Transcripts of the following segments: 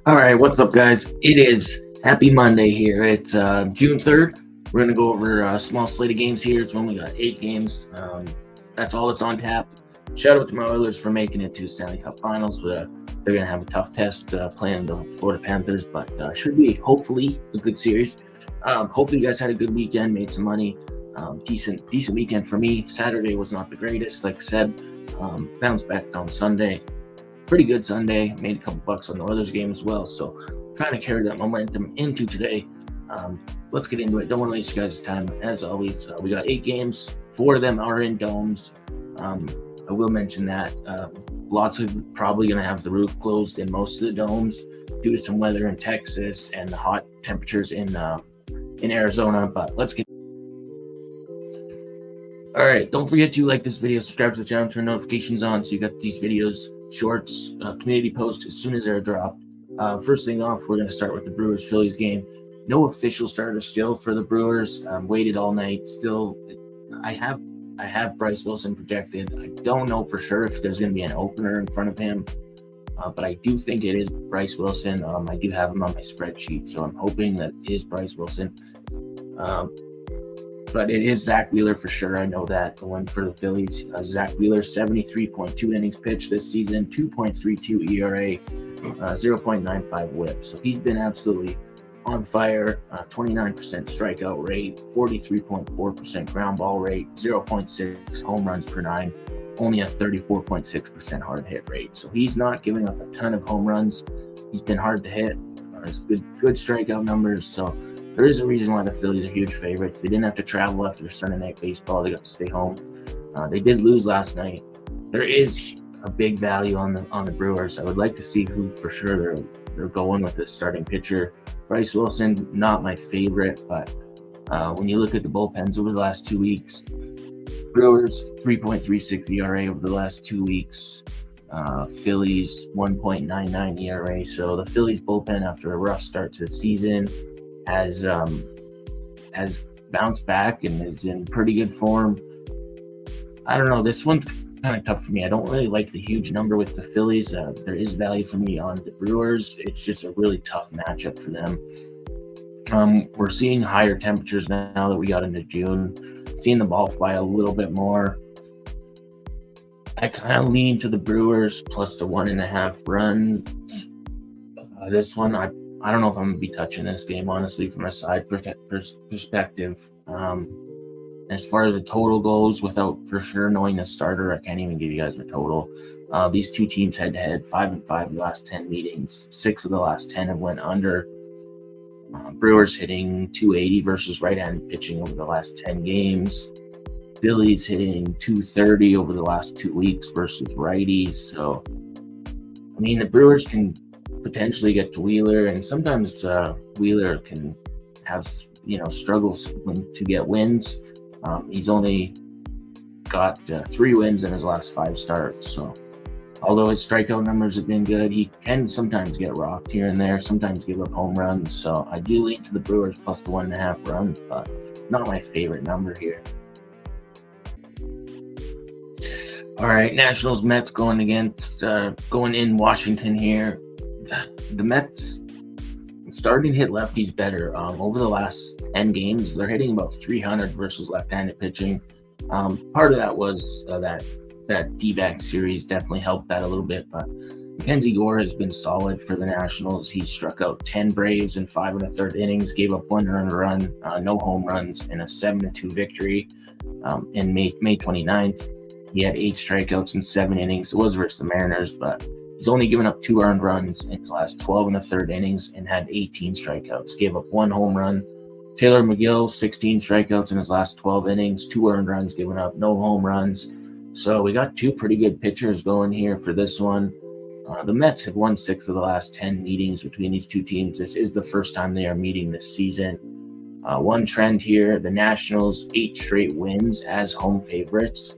All right, what's up, guys? It is Happy Monday here. It's June 3rd. We're going to go over a small slate of games here. It's only got 8 games. That's all that's on tap. Shout out to my Oilers for making it to Stanley Cup Finals. They're going to have a tough test playing the Florida Panthers, but should be hopefully a good series. Hopefully, you guys had a good weekend, made some money. Decent weekend for me. Saturday was not the greatest, like I said. Bounced back on Sunday. Pretty good Sunday. Made a couple bucks on the Oilers game as well. So trying to carry that momentum into today. Let's get into it. Don't want to waste you guys' time. As always, we got 8 games. 4 of them are in domes. I will mention that lots of probably going to have the roof closed in most of the domes due to some weather in Texas and the hot temperatures in Arizona. But let's get. All right. Don't forget to like this video, subscribe to the channel, turn notifications on so you got these videos. Shorts, community post as soon as they're dropped. First thing off, we're going to start with the Brewers-Phillies game. No official starter still for the Brewers. Waited all night. Still, I have Bryce Wilson projected. I don't know for sure if there's going to be an opener in front of him, but I do think it is Bryce Wilson. I do have him on my spreadsheet, so I'm hoping that it is Bryce Wilson. But it is Zach Wheeler for sure. I know that. The one for the Phillies. Zach Wheeler, 73.2 innings pitched this season, 2.32 ERA, 0.95 whip. So he's been absolutely on fire. 29% strikeout rate, 43.4% ground ball rate, 0.6 home runs per 9, only a 34.6% hard hit rate. So he's not giving up a ton of home runs. He's been hard to hit. Has good strikeout numbers. So there is a reason why the Phillies are huge favorites. They didn't have to travel after Sunday night baseball. They got to stay home. They did lose last night. There is a big value on the Brewers. I would like to see who for sure they're going with the starting pitcher. Bryce Wilson, not my favorite, but when you look at the bullpens over the last 2 weeks, Brewers 3.36 ERA over the last 2 weeks. Phillies 1.99 ERA. So the Phillies bullpen, after a rough start to the season, has bounced back and is in pretty good form. I don't know. This one's kind of tough for me. I don't really like the huge number with the Phillies. There is value for me on the Brewers. It's just a really tough matchup for them. We're seeing higher temperatures now that we got into June. Seeing the ball fly a little bit more. I kind of lean to the Brewers plus the 1.5 runs. This one, I don't know if I'm going to be touching this game, honestly, from a side perspective. As far as the total goes, without for sure knowing the starter, I can't even give you guys the total. These two teams head-to-head, 5-5 the last 10 meetings. 6 of the last 10 have went under. Brewers hitting 280 versus right-handed pitching over the last 10 games. Phillies hitting 230 over the last 2 weeks versus righties. So, I mean, the Brewers can potentially get to Wheeler, and sometimes Wheeler can have struggles to get wins. He's only got 3 wins in his last 5 starts. So, although his strikeout numbers have been good, he can sometimes get rocked here and there. Sometimes give up home runs. So I do lean to the Brewers plus the 1.5 runs, but not my favorite number here. All right, Nationals Mets going in Washington here. The Mets starting to hit lefties better. Over the last 10 games, they're hitting about 300 versus left-handed pitching. Part of that was that D-back series definitely helped that a little bit, but Mackenzie Gore has been solid for the Nationals. He struck out 10 Braves in 5 1/3 innings, gave up 1 earned run, no home runs, in a 7-2 victory in May 29th. He had 8 strikeouts in 7 innings. It was versus the Mariners, but he's only given up 2 earned runs in his last 12 1/3 innings and had 18 strikeouts. Gave up 1 home run. Taylor McGill, 16 strikeouts in his last 12 innings, 2 earned runs given up, no home runs. So we got 2 pretty good pitchers going here for this one. The Mets have won 6 of the last 10 meetings between these two teams. This is the first time they are meeting this season. One trend here, the Nationals, 8 straight wins as home favorites.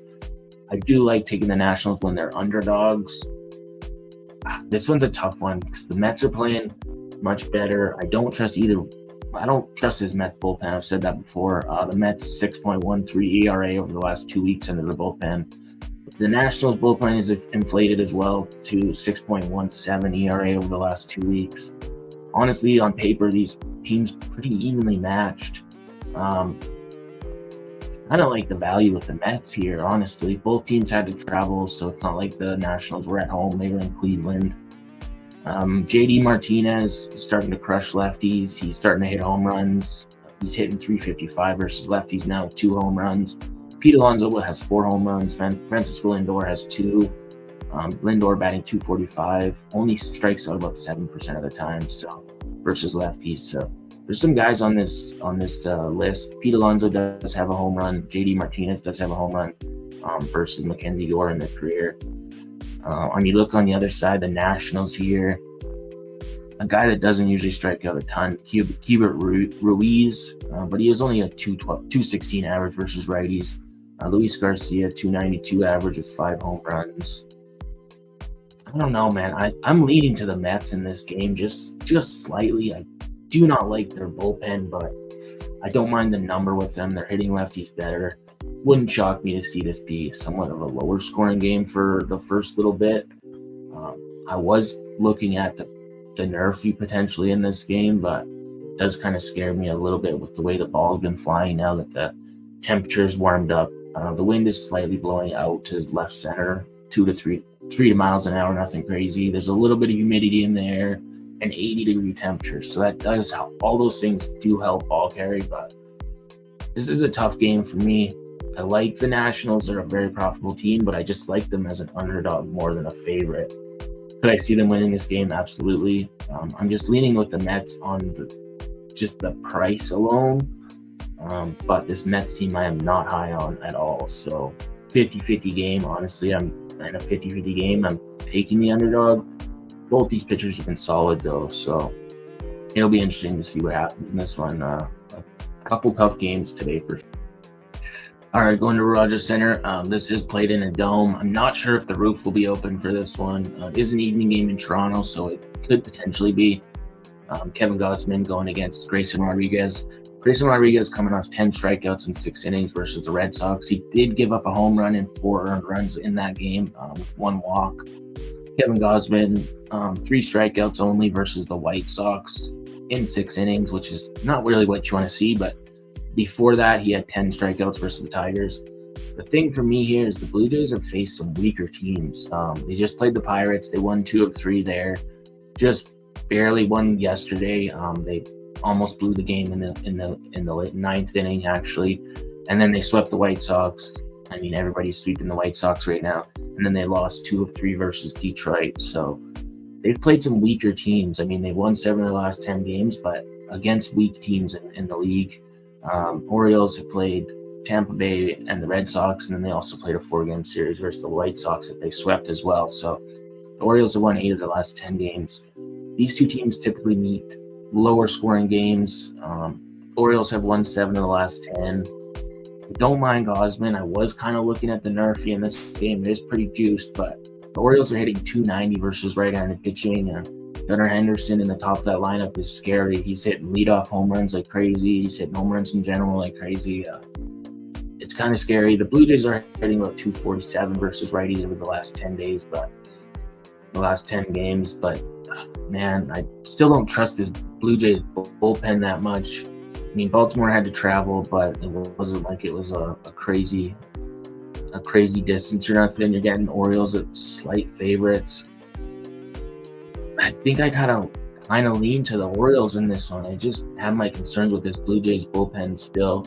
I do like taking the Nationals when they're underdogs. This one's a tough one because the Mets are playing much better. I don't trust his Mets bullpen. I've said that before. The Mets 6.13 ERA over the last 2 weeks under the bullpen. The Nationals bullpen is inflated as well to 6.17 ERA over the last 2 weeks. Honestly, on paper, these teams pretty evenly matched. I don't like the value with the Mets here, honestly. Both teams had to travel, so it's not like the Nationals were at home. They were in Cleveland. JD Martinez is starting to crush lefties. He's starting to hit home runs. He's hitting 355 versus lefties now with 2 home runs. Pete Alonso has 4 home runs. Francisco Lindor has 2. Lindor batting 245, only strikes out about 7% of the time, so versus lefties. So there's some guys on this list. Pete Alonso does have a home run. JD Martinez does have a home run versus Mackenzie Gore in their career. When you look on the other side, the Nationals here, a guy that doesn't usually strike out a ton, Hubert Ruiz, but he has only a 216 average versus righties. Luis Garcia, 292 average with 5 home runs. I don't know, man. I'm leaning to the Mets in this game just slightly. I do not like their bullpen, but I don't mind the number with them. They're hitting lefties better. Wouldn't shock me to see this be somewhat of a lower scoring game for the first little bit. I was looking at the Nerfy potentially in this game, but it does kind of scare me a little bit with the way the ball's been flying now that the temperature's warmed up. The wind is slightly blowing out to left center, 2 to 3 miles an hour, nothing crazy. There's a little bit of humidity in the air, and 80-degree temperature. So that does help. All those things do help ball carry, but this is a tough game for me. I like the Nationals. They're a very profitable team, but I just like them as an underdog more than a favorite. Could I see them winning this game? Absolutely. I'm just leaning with the Mets on just the price alone. But this Mets team I am not high on at all. So 50-50 game. Honestly, I'm in a 50-50 game. I'm taking the underdog. Both these pitchers have been solid though, so it'll be interesting to see what happens in this one. A couple tough games today for sure. All right, going to Rogers Center. This is played in a dome. I'm not sure if the roof will be open for this one. It is an evening game in Toronto, so it could potentially be. Kevin Gausman going against Grayson Rodriguez. Grayson Rodriguez coming off 10 strikeouts in 6 innings versus the Red Sox. He did give up a home run and 4 earned runs in that game with 1 walk. Kevin Gausman, 3 strikeouts only versus the White Sox in 6 innings, which is not really what you want to see, but before that, he had 10 strikeouts versus the Tigers. The thing for me here is the Blue Jays have faced some weaker teams. They just played the Pirates. They won 2 of 3 there. Just barely won yesterday. They almost blew the game in the 9th inning, actually. And then they swept the White Sox. I mean, everybody's sweeping the White Sox right now. And then they lost 2 of 3 versus Detroit. So they've played some weaker teams. I mean, they won 7 of their last 10 games, but against weak teams in the league. Orioles have played Tampa Bay and the Red Sox, and then they also played a 4-game series versus the White Sox that they swept as well. So the Orioles have won 8 of their last 10 games. These two teams typically meet lower scoring games. Orioles have won 7 of the last 10. I don't mind Gausman. I was kind of looking at the Nerfy in this game. It is pretty juiced, but the Orioles are hitting 290 versus right-handed pitching. Gunnar Henderson in the top of that lineup is scary. He's hitting leadoff home runs like crazy. He's hitting home runs in general like crazy. It's kind of scary. The Blue Jays are hitting about 247 versus righties over the last 10 days, but the last 10 games. But man, I still don't trust this Blue Jays bullpen that much. I mean, Baltimore had to travel, but it wasn't like it was a crazy distance or nothing. You're getting Orioles at slight favorites. I think I kind of lean to the Orioles in this one. I just have my concerns with this Blue Jays bullpen still.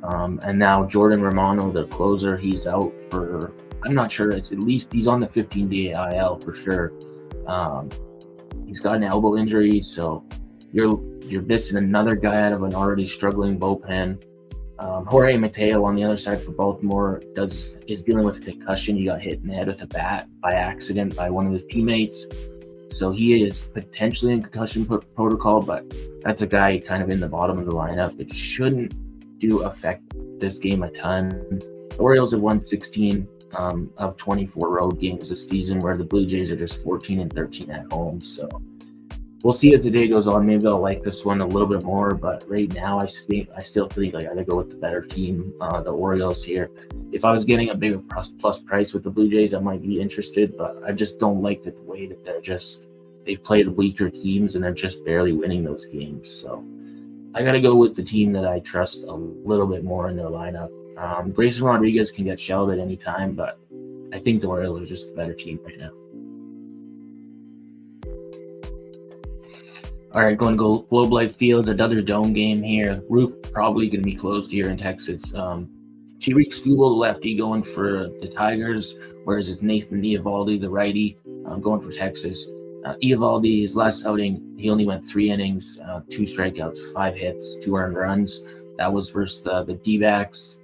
And now Jordan Romano, the closer, he's out for, I'm not sure, it's at least he's on the 15-day IL for sure. He's got an elbow injury, so you're missing another guy out of an already struggling bullpen. Jorge Mateo on the other side for Baltimore is dealing with a concussion. He got hit in the head with a bat by accident by one of his teammates. So he is potentially in concussion protocol, but that's a guy kind of in the bottom of the lineup. It shouldn't affect this game a ton. The Orioles have won 16 of 24 road games this season, where the Blue Jays are just 14 and 13 at home. So we'll see as the day goes on. Maybe I'll like this one a little bit more, but right now I still think I gotta go with the better team, the Orioles here. If I was getting a bigger plus price with the Blue Jays, I might be interested, but I just don't like the way that they've played weaker teams and they're just barely winning those games. So I gotta go with the team that I trust a little bit more in their lineup. Grayson Rodriguez can get shelled at any time, but I think the Orioles are just the better team right now. All right, going to Globe Life Field, another dome game here. Roof probably going to be closed here in Texas. Tyreek Skubal, the lefty, going for the Tigers, whereas it's Nathan Eovaldi, the righty, going for Texas. Eovaldi, his last outing, he only went 3 innings, 2 strikeouts, 5 hits, 2 earned runs. That was versus the D-backs.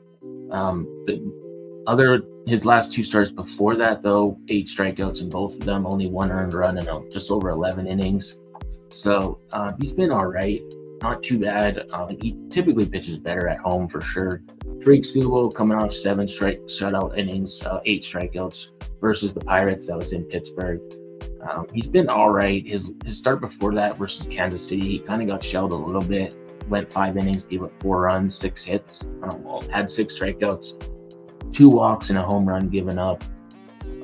His last 2 starts before that, though, 8 strikeouts in both of them, only 1 earned run in just over 11 innings. So he's been all right, not too bad. He typically pitches better at home for sure. Tyreek Skubal coming off 7 shutout innings, 8 strikeouts versus the Pirates that was in Pittsburgh. He's been all right. His start before that versus Kansas City, he kind of got shelled a little bit. Went 5 innings, gave up 4 runs, 6 hits, had 6 strikeouts, 2 walks, and a home run given up.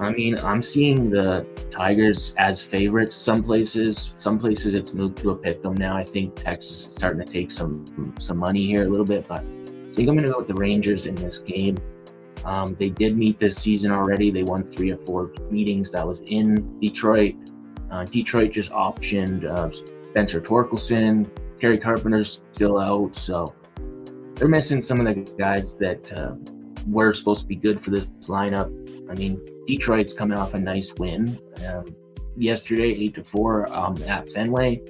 I mean, I'm seeing the Tigers as favorites some places. Some places it's moved to a pick'em now. I think Texas is starting to take some money here a little bit, but I think I'm going to go with the Rangers in this game. They did meet this season already. They won 3 of 4 meetings. That was in Detroit. Detroit just optioned Spencer Torkelson. Kerry Carpenter's still out, so they're missing some of the guys that were supposed to be good for this lineup. I mean, Detroit's coming off a nice win yesterday, 8-4 at Fenway.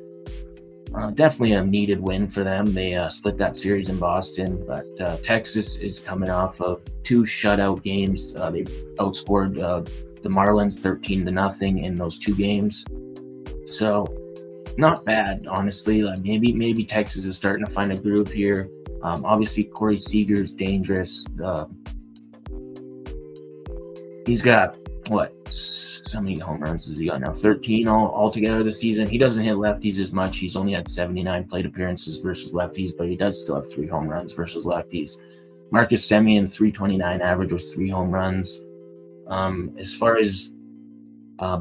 Definitely a needed win for them. They split that series in Boston, but Texas is coming off of 2 shutout games. They outscored the Marlins 13-0 in those 2 games. So not bad, honestly. Like maybe Texas is starting to find a groove here. Obviously, Corey Seager's dangerous. He's got how many home runs has he got now? 13 altogether this season. He doesn't hit lefties as much. He's only had 79 plate appearances versus lefties, but he does still have 3 home runs versus lefties. Marcus Semien, 329 average with 3 home runs. As far as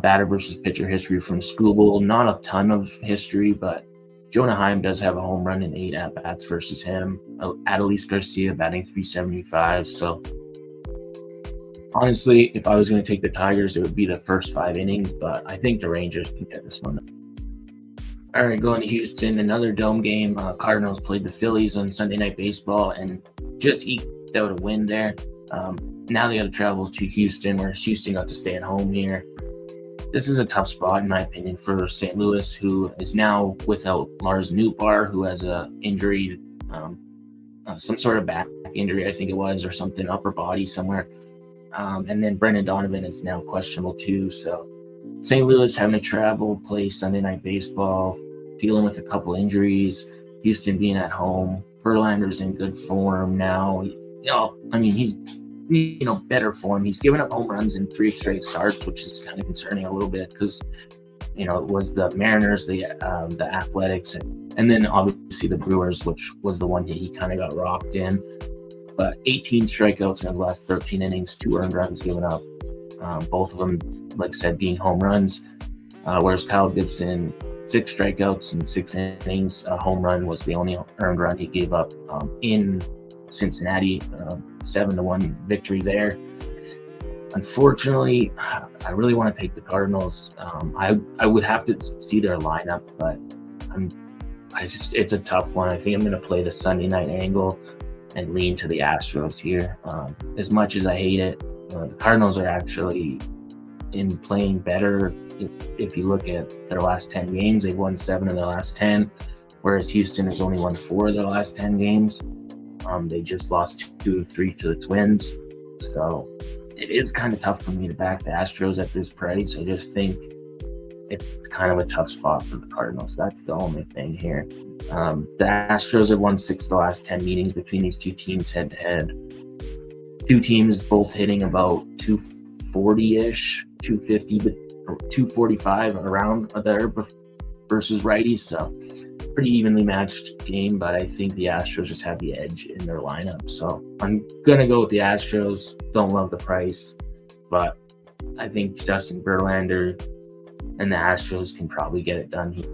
batter versus pitcher history from Skubal, not a ton of history, but Jonah Heim does have a home run in 8 at-bats versus him. Adolis Garcia batting .375, so honestly, if I was going to take the Tigers, it would be the first 5 innings, but I think the Rangers can get this one. All right, going to Houston, another dome game. Cardinals played the Phillies on Sunday Night Baseball and just eked out a win there. Now they got to travel to Houston, whereas Houston got to stay at home here. This is a tough spot, in my opinion, for St. Louis, who is now without Lars Nootbaar, who has an injury, some sort of back injury, I think it was, or something, upper body somewhere. And then Brendan Donovan is now questionable too. So St. Louis having to travel, play Sunday Night Baseball, dealing with a couple injuries. Houston being at home. Verlander's in good form now. He's better form. He's given up home runs in 3 straight starts, which is kind of concerning a little bit because it was the Mariners, the Athletics, and then obviously the Brewers, which was the one that he kind of got rocked in. But 18 strikeouts in the last 13 innings, 2 earned runs given up. Both of them, like I said, being home runs. Whereas Kyle Gibson, 6 strikeouts in 6 innings. A home run was the only earned run he gave up in Cincinnati. 7-1 victory there. Unfortunately, I really want to take the Cardinals. I would have to see their lineup, but it's a tough one. I think I'm going to play the Sunday night angle and lean to the Astros here. As much as I hate it, the Cardinals are actually in playing better. If you look at their last 10 games, they've won 7 of their last 10, whereas Houston has only won 4 of their last 10 games. They just lost 2 of 3 to the Twins. So it is kind of tough for me to back the Astros at this price. I just think it's kind of a tough spot for the Cardinals. That's the only thing here. The Astros have won 6 of the last 10 meetings between these 2 teams head-to-head. 2 teams both hitting about 240-ish, 250, but 245 around there versus righties, so pretty evenly matched game, but I think the Astros just have the edge in their lineup. So I'm going to go with the Astros. Don't love the price, but I think Justin Verlander and the Astros can probably get it done here.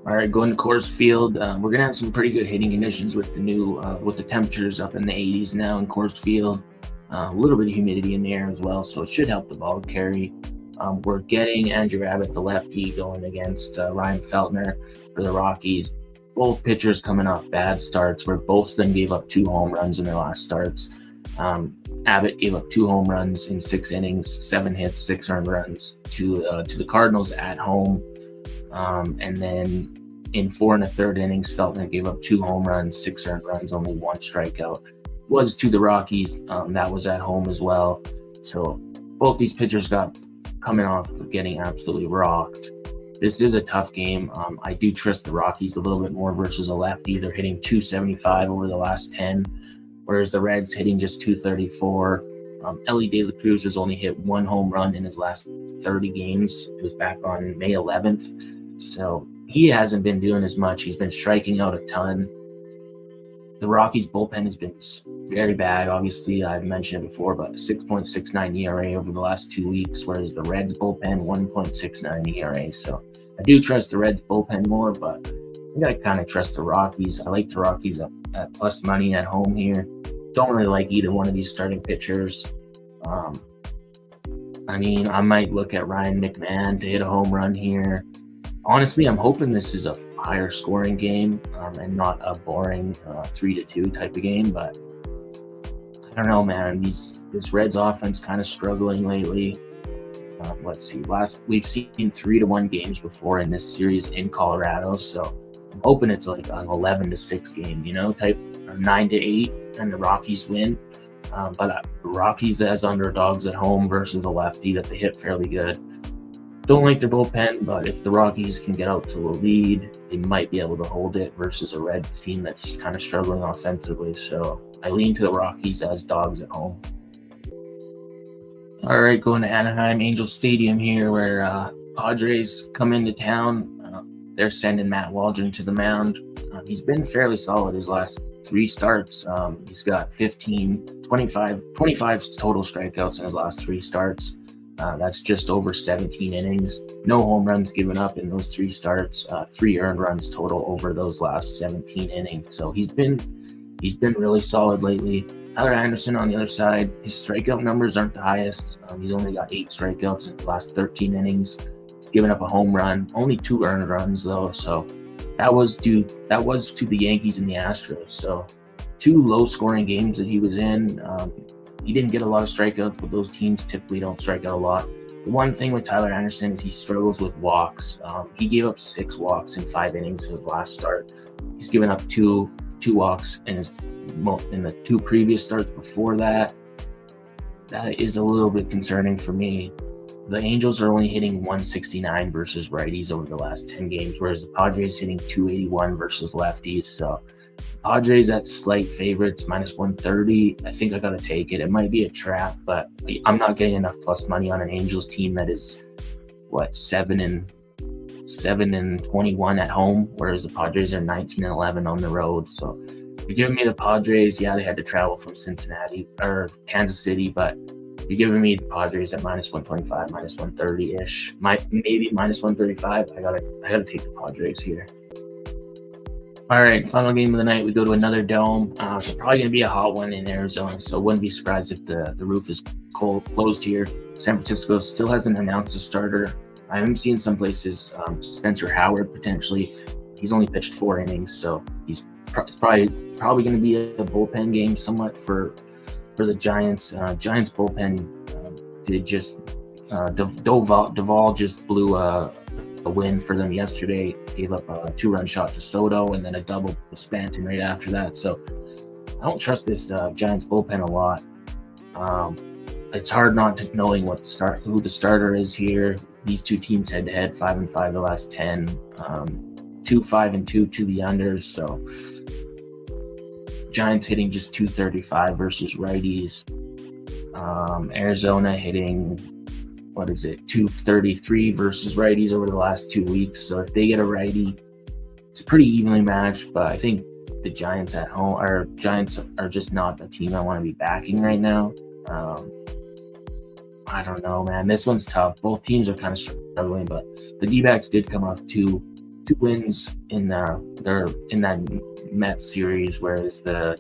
All right, going to Coors Field. We're going to have some pretty good hitting conditions with the temperatures up in the 80s now in Coors Field. A little bit of humidity in the air as well, so it should help the ball carry. We're getting Andrew Abbott, the lefty, going against Ryan Feltner for the Rockies. Both pitchers coming off bad starts, where both of them gave up 2 home runs in their last starts. Abbott gave up 2 home runs in 6 innings, 7 hits, 6 earned runs to the Cardinals at home. And then in 4 1/3 innings, Feltner gave up 2 home runs, 6 earned runs, only 1 strikeout. Was to the Rockies. That was at home as well. So both these pitchers got coming off of getting absolutely rocked. This is a tough game. I do trust the Rockies a little bit more versus a lefty. They're hitting 275 over the last 10, whereas the Reds hitting just 234. Ellie De La Cruz has only hit 1 home run in his last 30 games. It was back on May 11th. So he hasn't been doing as much. He's been striking out a ton. The Rockies bullpen has been very bad. Obviously, I've mentioned it before, but 6.69 ERA over the last 2 weeks, whereas the Reds bullpen 1.69 ERA. So I do trust the Reds bullpen more, but I gotta kind of trust the Rockies. I like the Rockies at plus money at home here. Don't really like either one of these starting pitchers. I might look at Ryan McMahon to hit a home run here. Honestly, I'm hoping this is a higher scoring game and not a boring 3-2 type of game, but I don't know, man. This Reds offense kind of struggling lately. Let's see. We've seen 3-1 games before in this series in Colorado, so I'm hoping it's like an 11-6 game, type, or 9-8, and the Rockies win. But Rockies as underdogs at home versus a lefty that they hit fairly good. Don't like their bullpen, but if the Rockies can get out to a lead, they might be able to hold it versus a Reds team that's kind of struggling offensively. So I lean to the Rockies as dogs at home. All right, going to Anaheim Angels Stadium here, where Padres come into town. They're sending Matt Waldron to the mound. He's been fairly solid his last 3 starts. He's got 25 total strikeouts in his last 3 starts. That's just over 17 innings. No home runs given up in those 3 starts. 3 earned runs total over those last 17 innings. So he's been really solid lately. Tyler Anderson on the other side, his strikeout numbers aren't the highest. He's only got 8 strikeouts in his last 13 innings. He's given up a home run, only 2 earned runs though. So that was to the Yankees and the Astros. So 2 low-scoring games that he was in. He didn't get a lot of strikeouts, but those teams typically don't strike out a lot. The one thing with Tyler Anderson is he struggles with walks. He gave up 6 walks in 5 innings his last start. He's given up two walks in the 2 previous starts before that. That is a little bit concerning for me. The Angels are only hitting 169 versus righties over the last 10 games, whereas the Padres hitting 281 versus lefties. So Padres at slight favorites, -130. I think I got to take it. It might be a trap, but I'm not getting enough plus money on an Angels team that is 7-21 at home, whereas the Padres are 19-11 on the road. So you're giving me the Padres. Yeah, they had to travel from Cincinnati or Kansas City, but you're giving me the Padres at -125, -130-ish, maybe -135. I gotta take the Padres here. All right, final game of the night. We go to another dome. It's probably going to be a hot one in Arizona, so I wouldn't be surprised if the roof is closed here. San Francisco still hasn't announced a starter. I haven't seen some places Spencer Howard potentially. He's only pitched 4 innings, so he's probably going to be a bullpen game somewhat for the Giants. Giants bullpen did just Duvall just blew a win for them yesterday. Gave up a 2-run shot to Soto and then a double to Stanton right after that. So I don't trust this Giants bullpen a lot. It's hard not to knowing who the starter is here. These 2 teams head to head, 5-5 the last 10, 2-5-2 to the unders. So Giants hitting just 235 versus righties. Arizona hitting what is it, 233 versus righties over the last 2 weeks. So if they get a righty, it's pretty evenly matched. But I think the Giants at home, our Giants are just not the team I want to be backing right now. I don't know, man. This one's tough. Both teams are kind of struggling, but the D-backs did come off two wins in that Mets series, whereas the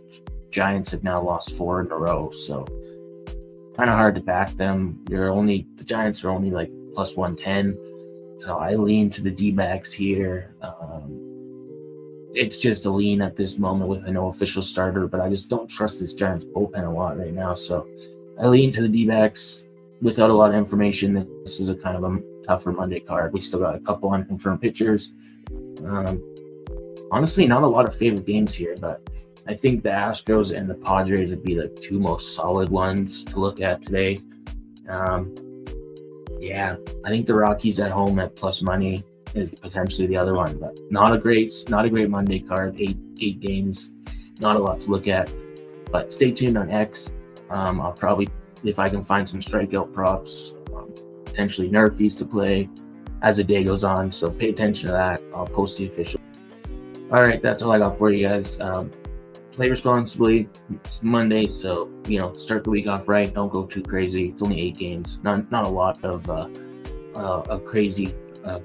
Giants have now lost 4 in a row. So kind of hard to back them. The Giants are only like plus 110, so I lean to the D-backs here. It's just a lean at this moment with no official starter, but I just don't trust this Giants bullpen a lot right now. So I lean to the D-backs without a lot of information. This is a kind of a tougher Monday card. We still got a couple unconfirmed pitchers. Honestly, not a lot of favorite games here, but I think the Astros and the Padres would be the 2 most solid ones to look at today. Yeah, I think the Rockies at home at PlusMoney is potentially the other one, but not a great Monday card. Eight games, not a lot to look at. But stay tuned on X. I'll probably, if I can find some strikeout props, potentially nerfies to play as the day goes on. So pay attention to that. I'll post the official. All right, that's all I got for you guys. Play responsibly. It's Monday, so start the week off right. Don't go too crazy. It's only 8 games. Not a lot of crazy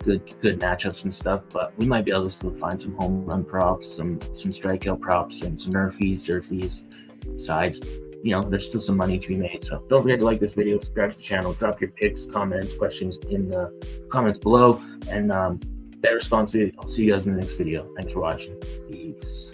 good matchups and stuff, but we might be able to still find some home run props, some strikeout props, and some nerfies, sides. There's still some money to be made. So don't forget to like this video, subscribe to the channel, drop your picks, comments, questions in the comments below, and bet responsibly. I'll see you guys in the next video. Thanks for watching. Peace.